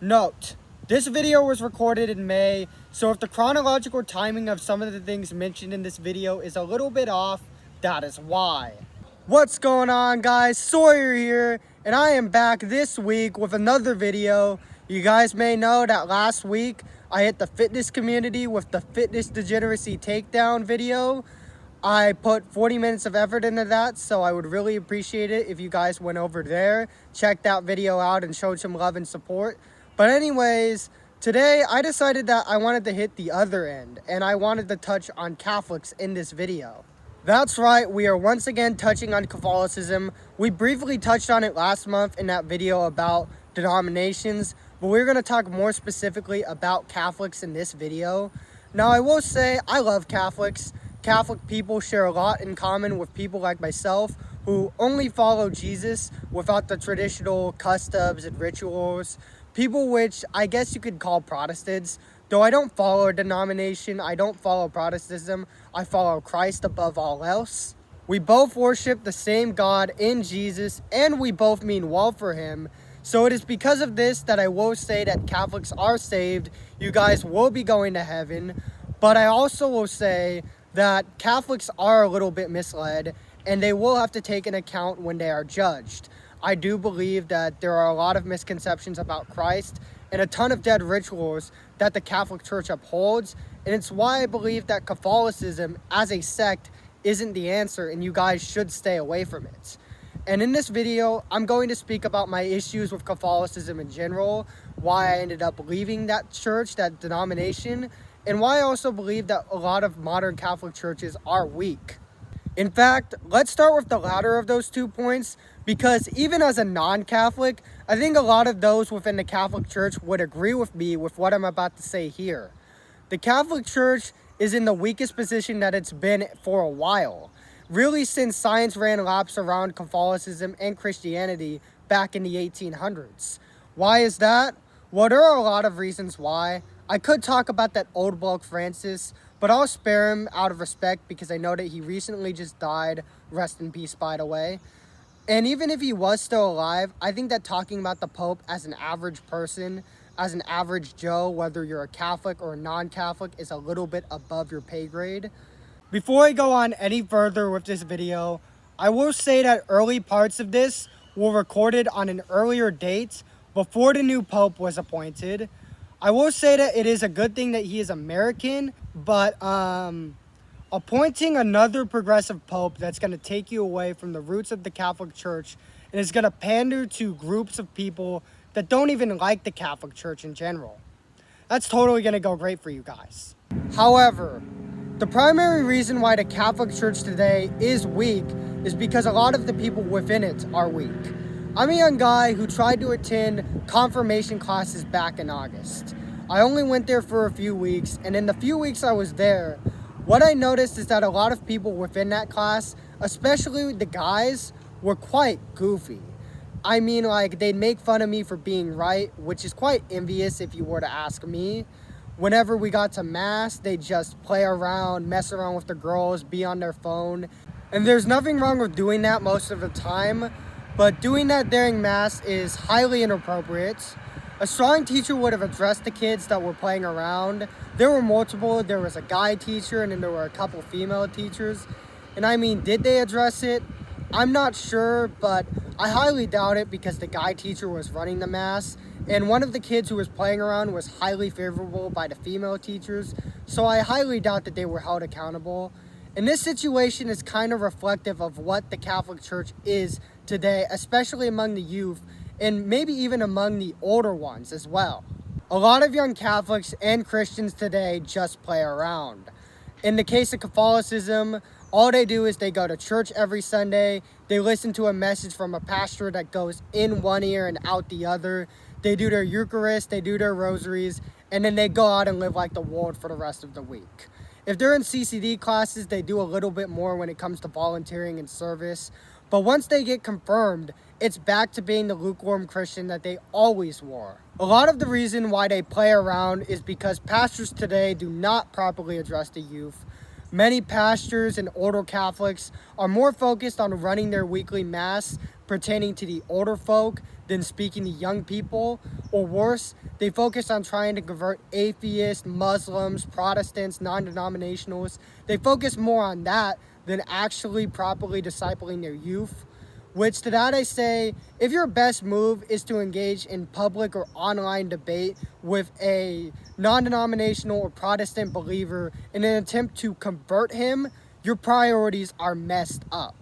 Note, this video was recorded in May, so if the chronological timing of some of the things mentioned in this video is a little bit off, that is why. What's going on, guys? Sawyer here, and I am back this week with another video. You guys may know that last week I hit the fitness community with the fitness degeneracy takedown video. I put 40 minutes of effort into that, so I would really appreciate it if you guys went over there, checked that video out, and showed some love and support. But anyways, today I decided that I wanted to hit the other end, and I wanted to touch on Catholics in this video. That's right, we are once again touching on Catholicism. We briefly touched on it last month in that video about denominations, but we're going to talk more specifically about Catholics in this video. Now, I will say I love Catholics. Catholic people share a lot in common with people like myself who only follow Jesus without the traditional customs and rituals. People which I guess you could call Protestants. Though I don't follow a denomination, I don't follow Protestantism, I follow Christ above all else. We both worship the same God in Jesus, and we both mean well for him. So it is because of this that I will say that Catholics are saved, you guys will be going to heaven. But I also will say that Catholics are a little bit misled, and they will have to take an account when they are judged. I do believe that there are a lot of misconceptions about Christ and a ton of dead rituals that the Catholic Church upholds, and it's why I believe that Catholicism as a sect isn't the answer and you guys should stay away from it. And in this video, I'm going to speak about my issues with Catholicism in general, why I ended up leaving that church, that denomination, and why I also believe that a lot of modern Catholic churches are weak. In fact, let's start with the latter of those 2 points, because even as a non-Catholic, I think a lot of those within the Catholic Church would agree with me with what I'm about to say here. The Catholic Church is in the weakest position that it's been for a while, really since science ran laps around Catholicism and Christianity back in the 1800s. Why is that? Well, there are a lot of reasons why. I could talk about that old bloke Francis, but I'll spare him out of respect because I know that he recently just died. Rest in peace, by the way. And even if he was still alive, I think that talking about the Pope as an average person, as an average Joe, whether you're a Catholic or a non-Catholic, is a little bit above your pay grade. Before I go on any further with this video, I will say that early parts of this were recorded on an earlier date before the new Pope was appointed. I will say that it is a good thing that he is American, but appointing another progressive pope that's going to take you away from the roots of the Catholic Church and is going to pander to groups of people that don't even like the Catholic Church in general. That's totally going to go great for you guys. However, the primary reason why the Catholic Church today is weak is because a lot of the people within it are weak. I'm a young guy who tried to attend confirmation classes back in August. I only went there for a few weeks, and in the few weeks I was there, what I noticed is that a lot of people within that class, especially the guys, were quite goofy. I mean, like, they'd make fun of me for being right, which is quite envious if you were to ask me. Whenever we got to mass, they'd just play around, mess around with the girls, be on their phone. And there's nothing wrong with doing that most of the time, but doing that during mass is highly inappropriate. A strong teacher would have addressed the kids that were playing around. There were multiple. There was a guy teacher and then there were a couple female teachers. And I mean, did they address it? I'm not sure, but I highly doubt it because the guy teacher was running the mass. And one of the kids who was playing around was highly favorable by the female teachers. So I highly doubt that they were held accountable. And this situation is kind of reflective of what the Catholic Church is today, especially among the youth, and maybe even among the older ones as well. A lot of young Catholics and Christians today just play around. In the case of Catholicism, all they do is they go to church every Sunday, they listen to a message from a pastor that goes in one ear and out the other, they do their Eucharist, they do their rosaries, and then they go out and live like the world for the rest of the week. If they're in CCD classes, they do a little bit more when it comes to volunteering and service. But once they get confirmed, it's back to being the lukewarm Christian that they always were. A lot of the reason why they play around is because pastors today do not properly address the youth. Many pastors and older Catholics are more focused on running their weekly mass pertaining to the older folk than speaking to young people, or worse, they focus on trying to convert atheists, Muslims, Protestants, non-denominationals. They focus more on that than actually properly discipling their youth. Which to that I say, if your best move is to engage in public or online debate with a non-denominational or Protestant believer in an attempt to convert him, your priorities are messed up.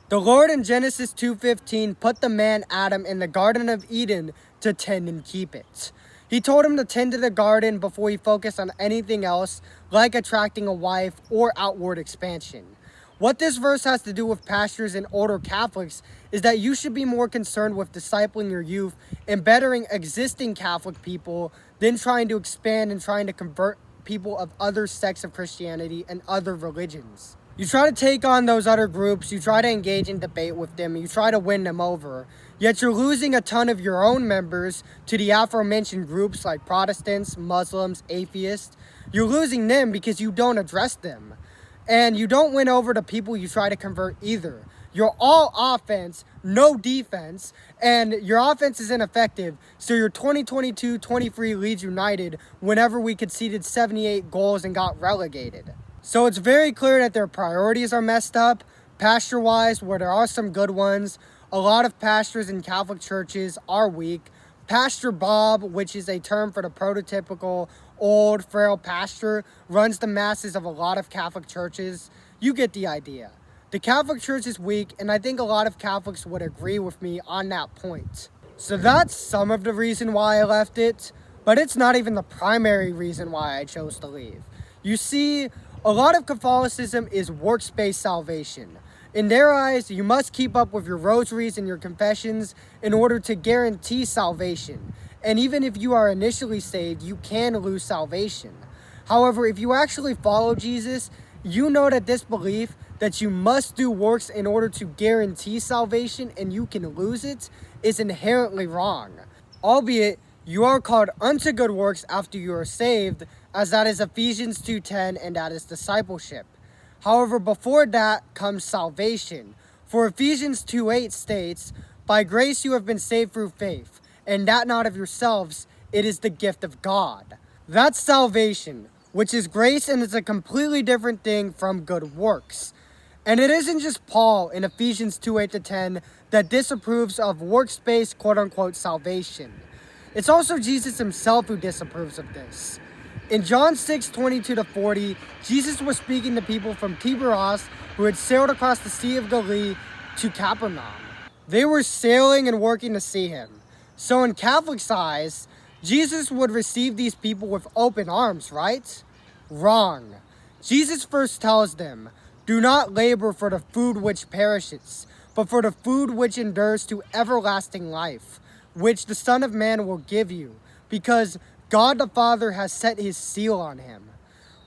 The Lord in Genesis 2:15 put the man Adam in the Garden of Eden to tend and keep it. He told him to tend to the garden before he focused on anything else, like attracting a wife or outward expansion. What this verse has to do with pastors and older Catholics is that you should be more concerned with discipling your youth and bettering existing Catholic people than trying to expand and trying to convert people of other sects of Christianity and other religions. You try to take on those other groups, you try to engage in debate with them, you try to win them over, yet you're losing a ton of your own members to the aforementioned groups like Protestants, Muslims, atheists. You're losing them because you don't address them. And you don't win over the people you try to convert either. You're all offense, no defense, and your offense is ineffective, so your 2022-23 Leeds United whenever we conceded 78 goals and got relegated. So it's very clear that their priorities are messed up, pastor-wise, where there are some good ones. A lot of pastors in Catholic churches are weak. Pastor Bob, which is a term for the prototypical old, frail pastor, runs the masses of a lot of Catholic churches. You get the idea. The Catholic Church is weak, and I think a lot of Catholics would agree with me on that point. So that's some of the reason why I left it, but it's not even the primary reason why I chose to leave. You see, a lot of Catholicism is works-based salvation. In their eyes, you must keep up with your rosaries and your confessions in order to guarantee salvation. And even if you are initially saved, you can lose salvation. However, if you actually follow Jesus, you know that this belief that you must do works in order to guarantee salvation and you can lose it is inherently wrong. Albeit, you are called unto good works after you are saved, as that is Ephesians 2:10, and that is discipleship. However, before that comes salvation. For Ephesians 2:8 states, "By grace you have been saved through faith, and that not of yourselves, it is the gift of God." That's salvation, which is grace, and it's a completely different thing from good works. And it isn't just Paul in Ephesians 2:8-10 that disapproves of works-based quote-unquote salvation. It's also Jesus himself who disapproves of this. In John 6:22-40, Jesus was speaking to people from Tiberias who had sailed across the Sea of Galilee to Capernaum. They were sailing and working to see him. So in Catholic's eyes, Jesus would receive these people with open arms, right? Wrong. Jesus first tells them, "Do not labor for the food which perishes, but for the food which endures to everlasting life, which the Son of Man will give you, because God the Father has set his seal on him."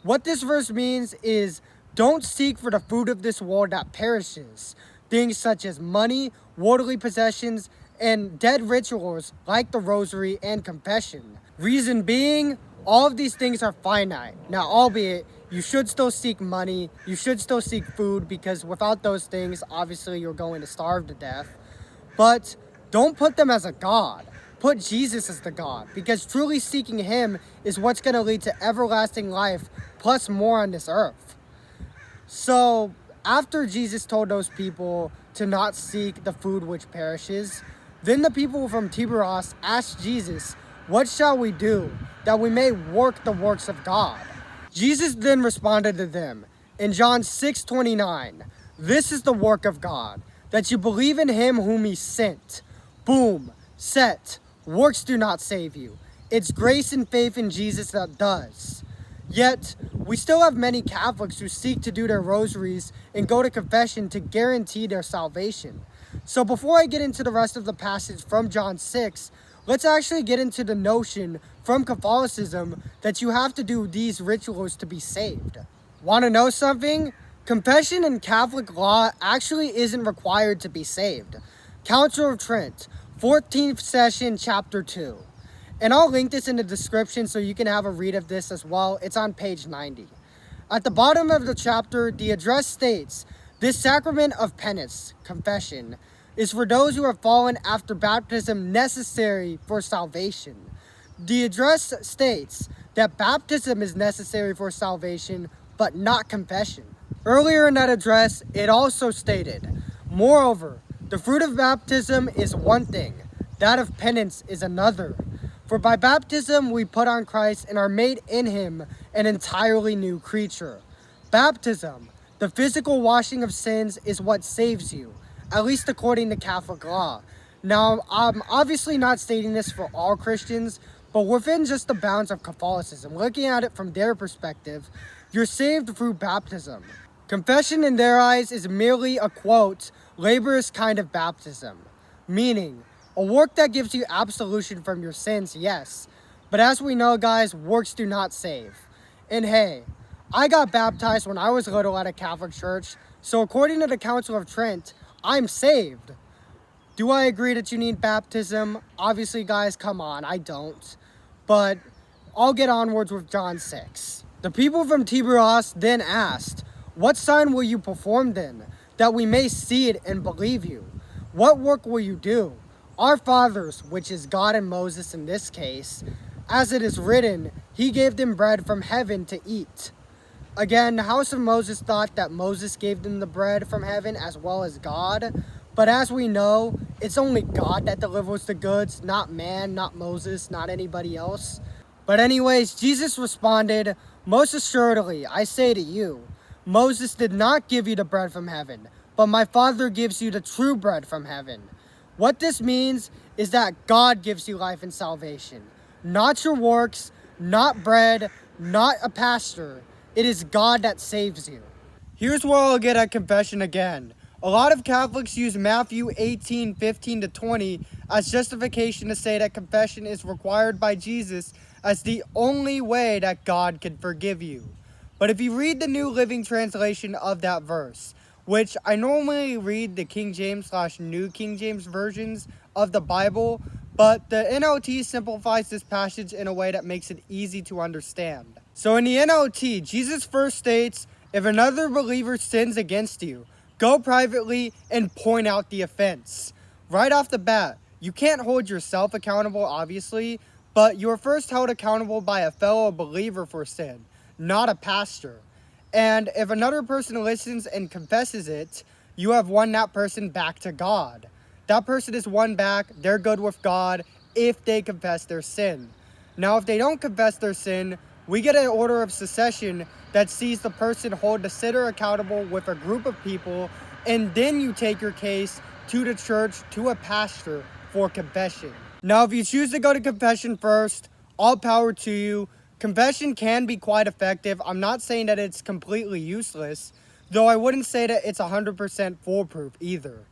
What this verse means is, don't seek for the food of this world that perishes. Things such as money, worldly possessions, and dead rituals like the rosary and confession. Reason being, all of these things are finite. Now, albeit, you should still seek money, you should still seek food, because without those things, obviously you're going to starve to death. But don't put them as a god. Put Jesus as the God, because truly seeking him is what's going to lead to everlasting life, plus more on this earth. So, after Jesus told those people to not seek the food which perishes, then the people from Tiberias asked Jesus, "What shall we do, that we may work the works of God?" Jesus then responded to them in John 6:29, "This is the work of God, that you believe in him whom he sent." Boom. Set. Works do not save you. It's grace and faith in Jesus that does. Yet, we still have many Catholics who seek to do their rosaries and go to confession to guarantee their salvation. So before I get into the rest of the passage from John 6, let's actually get into the notion from Catholicism that you have to do these rituals to be saved. Want to know something? Confession in Catholic law actually isn't required to be saved. Council of Trent, 14th session, chapter 2. And I'll link this in the description so you can have a read of this as well. It's on page 90. At the bottom of the chapter, the address states, "This sacrament of penance, confession, is for those who have fallen after baptism necessary for salvation. The address states that baptism is necessary for salvation, but not confession. Earlier in that address, it also stated, moreover, the fruit of baptism is one thing, that of penance is another. For by baptism we put on Christ and are made in him an entirely new creature. Baptism, the physical washing of sins, is what saves you, at least according to Catholic law. Now, I'm obviously not stating this for all Christians, but within just the bounds of Catholicism, looking at it from their perspective, you're saved through baptism. Confession in their eyes is merely a, quote, laborious kind of baptism, meaning a work that gives you absolution from your sins, yes, but as we know, guys, works do not save. And hey, I got baptized when I was little at a Catholic church, so according to the Council of Trent, I'm saved. Do I agree that you need baptism? Obviously, guys, come on, I don't. But I'll get onwards with John 6. The people from Tiberias then asked, what sign will you perform then, that we may see it and believe you? What work will you do? Our fathers, which is God and Moses in this case, as it is written, he gave them bread from heaven to eat. Again, the house of Moses thought that Moses gave them the bread from heaven as well as God. But as we know, it's only God that delivers the goods, not man, not Moses, not anybody else. But anyways, Jesus responded, most assuredly, I say to you, Moses did not give you the bread from heaven, but my Father gives you the true bread from heaven. What this means is that God gives you life and salvation. Not your works, not bread, not a pastor. It is God that saves you. Here's where I'll get at confession again. A lot of Catholics use Matthew 18:15-20 as justification to say that confession is required by Jesus as the only way that God can forgive you. But if you read the New Living Translation of that verse, which I normally read the King James/New King James versions of the Bible, but the NLT simplifies this passage in a way that makes it easy to understand. So in the NLT, Jesus first states, if another believer sins against you, go privately and point out the offense. Right off the bat, you can't hold yourself accountable, obviously, but you're first held accountable by a fellow believer for sin, not a pastor. And if another person listens and confesses it, you have won that person back to God. That person is won back, they're good with God if they confess their sin. Now, if they don't confess their sin, we get an order of secession that sees the person hold the sinner accountable with a group of people, and then you take your case to the church, to a pastor, for confession. Now, if you choose to go to confession first, all power to you. Confession can be quite effective. I'm not saying that it's completely useless, though I wouldn't say that it's 100% foolproof either.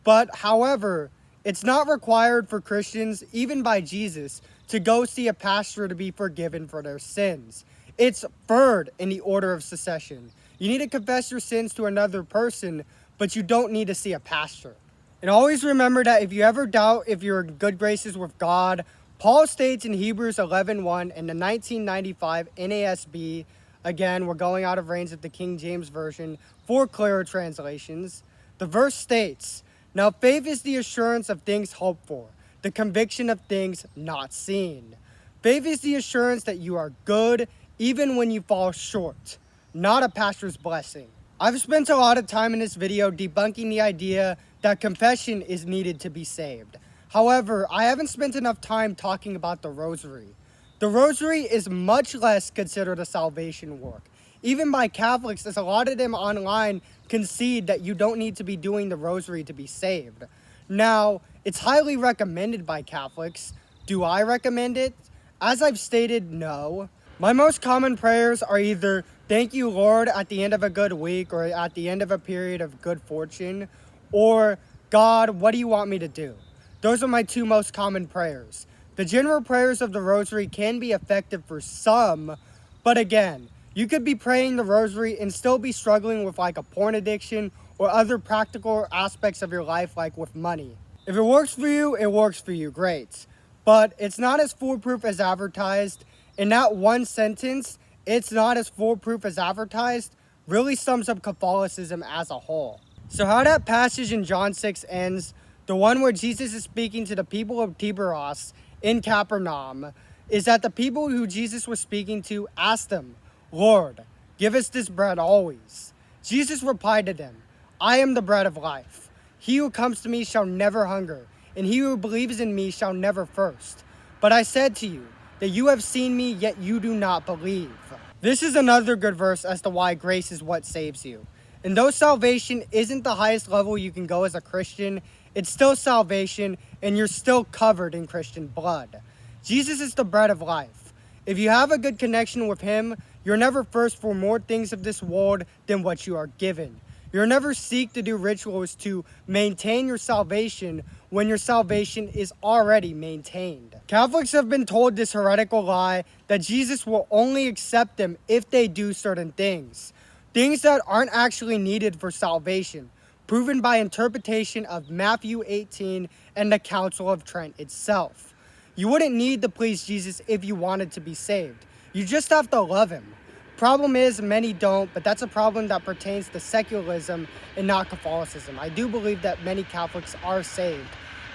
But, however, it's not required for Christians, even by Jesus, to go see a pastor to be forgiven for their sins. It's third in the order of secession. You need to confess your sins to another person, but you don't need to see a pastor. And always remember that if you ever doubt if you're in good graces with God, Paul states in Hebrews 11:1 in the 1995 NASB, again, we're going out of range of the King James Version for clearer translations. The verse states, now faith is the assurance of things hoped for, the conviction of things not seen. Faith is the assurance that you are good even when you fall short, not a pastor's blessing. I've spent a lot of time in this video debunking the idea that confession is needed to be saved. However, I haven't spent enough time talking about the rosary. The rosary is much less considered a salvation work. Even by Catholics, as a lot of them online concede that you don't need to be doing the rosary to be saved. Now, it's highly recommended by Catholics. Do I recommend it? As I've stated, no. My most common prayers are either, thank you, Lord, at the end of a good week or at the end of a period of good fortune, or, God, what do you want me to do? Those are my two most common prayers. The general prayers of the rosary can be effective for some, but again, you could be praying the rosary and still be struggling with like a porn addiction or other practical aspects of your life, like with money. If it works for you, it works for you, great. But it's not as foolproof as advertised. In that one sentence, it's not as foolproof as advertised, really sums up Catholicism as a whole. So how that passage in John 6 ends, the one where Jesus is speaking to the people of Tiberias in Capernaum, is that the people who Jesus was speaking to asked him, "Lord, give us this bread always." Jesus replied to them, "I am the bread of life. He who comes to me shall never hunger, and he who believes in me shall never thirst. But I said to you that you have seen me, yet you do not believe." This is another good verse as to why grace is what saves you. And though salvation isn't the highest level you can go as a Christian, it's still salvation, and you're still covered in Christian blood. Jesus is the bread of life. If you have a good connection with him, you'll never thirst for more things of this world than what you are given. You'll never seek to do rituals to maintain your salvation when your salvation is already maintained. Catholics have been told this heretical lie that Jesus will only accept them if they do certain things. Things that aren't actually needed for salvation, proven by interpretation of Matthew 18 and the Council of Trent itself. You wouldn't need to please Jesus if you wanted to be saved. You just have to love him. Problem is, many don't, but that's a problem that pertains to secularism and not Catholicism. I do believe that many Catholics are saved,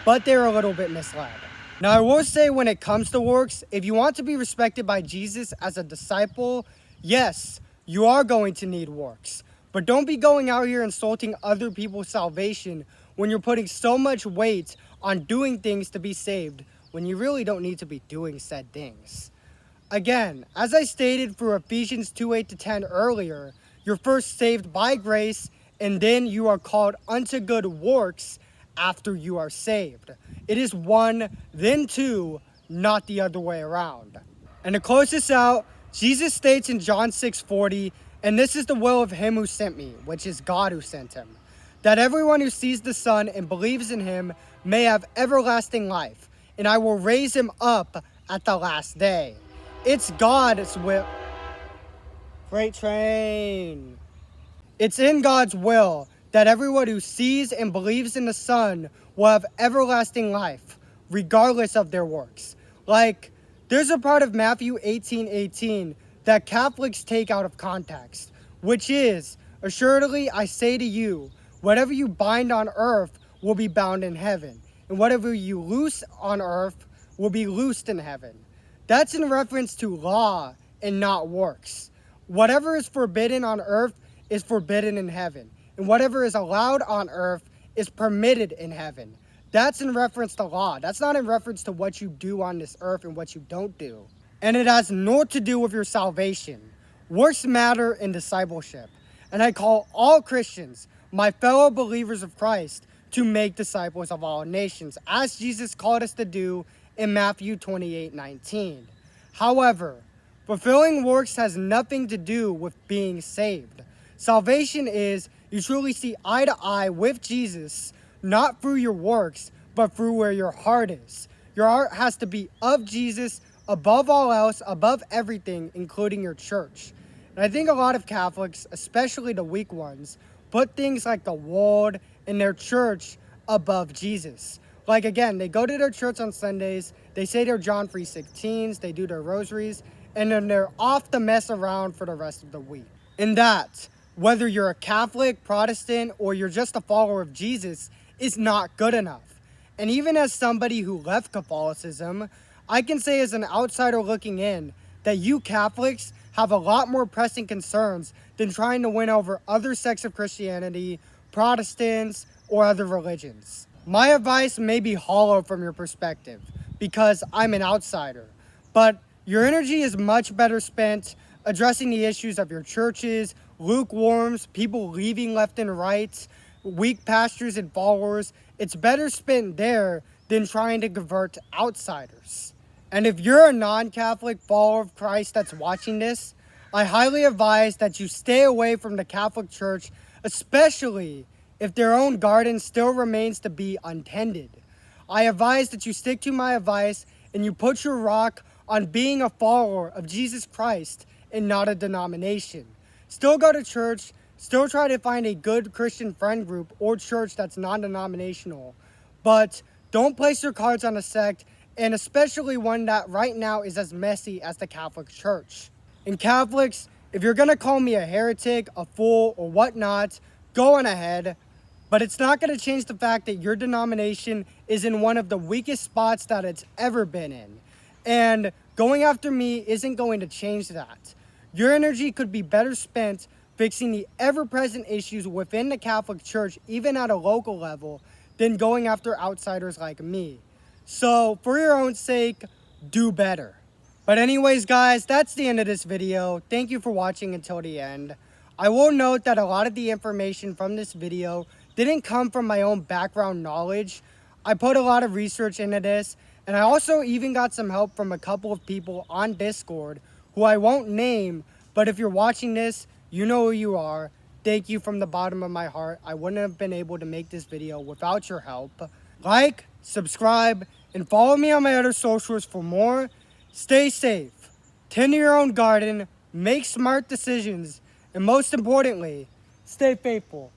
but they're a little bit misled. Now, I will say when it comes to works, if you want to be respected by Jesus as a disciple, yes, you are going to need works. But don't be going out here insulting other people's salvation when you're putting so much weight on doing things to be saved when you really don't need to be doing said things. Again, as I stated through Ephesians 2:8-10 earlier, you're first saved by grace, and then you are called unto good works after you are saved. It is one, then two, not the other way around. And to close this out, Jesus states in John 6:40, "And this is the will of him who sent me," which is God who sent him, "that everyone who sees the Son and believes in him may have everlasting life, and I will raise him up at the last day." It's God's will. Freight train. It's in God's will that everyone who sees and believes in the Son will have everlasting life, regardless of their works. Like, there's a part of Matthew 18:18 that Catholics take out of context, which is, "Assuredly I say to you, whatever you bind on earth will be bound in heaven, and whatever you loose on earth will be loosed in heaven." That's in reference to law and not works. Whatever is forbidden on earth is forbidden in heaven, and whatever is allowed on earth is permitted in heaven. That's in reference to law. That's not in reference to what you do on this earth and what you don't do. And it has naught to do with your salvation. Works matter in discipleship. And I call all Christians, my fellow believers of Christ, to make disciples of all nations, as Jesus called us to do in Matthew 28:19. However, fulfilling works has nothing to do with being saved. Salvation is you truly see eye to eye with Jesus, not through your works, but through where your heart is. Your heart has to be of Jesus above all else, above everything, including your church. And I think a lot of Catholics, especially the weak ones, put things like the world and their church above Jesus. Like, again, they go to their church on Sundays, they say their John 3:16s, they do their rosaries, and then they're off to mess around for the rest of the week. And that, whether you're a Catholic, Protestant, or you're just a follower of Jesus, is not good enough. And even as somebody who left Catholicism, I can say as an outsider looking in that you Catholics have a lot more pressing concerns than trying to win over other sects of Christianity, Protestants, or other religions. My advice may be hollow from your perspective because I'm an outsider, but your energy is much better spent addressing the issues of your churches, lukewarms, people leaving left and right, weak pastors and followers. It's better spent there than trying to convert outsiders. And if you're a non-Catholic follower of Christ that's watching this, I highly advise that you stay away from the Catholic Church, especially if their own garden still remains to be untended. I advise that you stick to my advice and you put your rock on being a follower of Jesus Christ and not a denomination. Still go to church, still try to find a good Christian friend group or church that's non-denominational, but don't place your cards on a sect, and especially one that right now is as messy as the Catholic Church. And Catholics, if you're gonna call me a heretic, a fool, or whatnot, go on ahead. But it's not going to change the fact that your denomination is in one of the weakest spots that it's ever been in. And going after me isn't going to change that. Your energy could be better spent fixing the ever-present issues within the Catholic Church, even at a local level, than going after outsiders like me. So, for your own sake, do better. But anyways, guys, that's the end of this video. Thank you for watching until the end. I will note that a lot of the information from this video didn't come from my own background knowledge. I put a lot of research into this, and I also even got some help from a couple of people on Discord who I won't name, but if you're watching this, you know who you are. Thank you from the bottom of my heart. I wouldn't have been able to make this video without your help. Like, subscribe, and follow me on my other socials for more. Stay safe, tend to your own garden, make smart decisions, and most importantly, stay faithful.